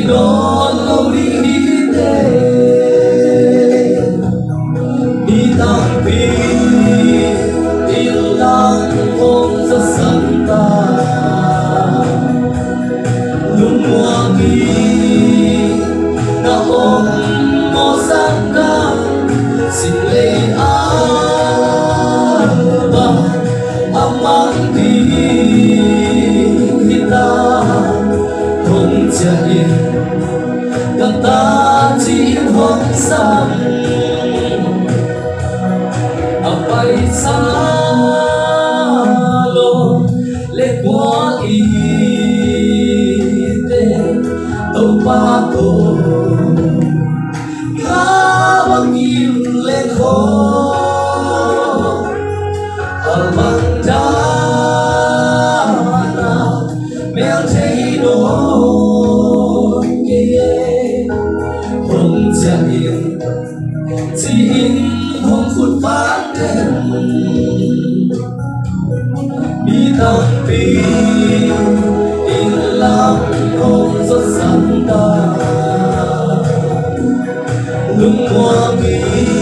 đón lâu đi tê đi tang pi in lang hôm rất sẵn ta lúc mùa kỳ na ôm mô sang ca xin lê ba amang đi ta không chạy gần ta chỉ hoang sang bay xa lô lê qua y tê tàu ba tô khá bằng nhìn lên khó ở bằng đá mèo thấy đôi kia không chạy chỉ không phút phát đêm đi tang pi in lặng không rất sẵn ta lúc mùa kỳ